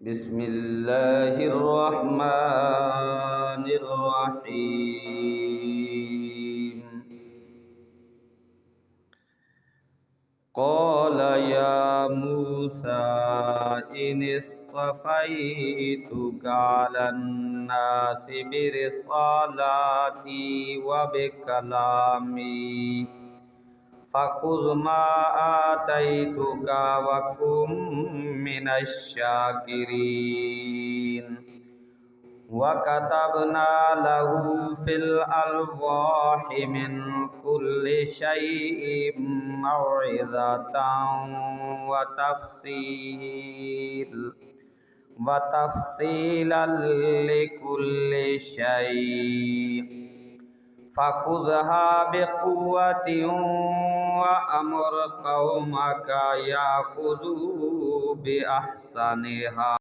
بسم الله الرحمن الرحيم. قال يا موسى إن اصطفيتك على الناس برسالاتي وبكلامي فخذ ما آتيتك وكن من الشاكرين. وكتبنا له في الألواح من كل شيء موعظة وتفصيلا لكل شيء فخذها بقوة وأمر قومك يأخذوا بأحسنها.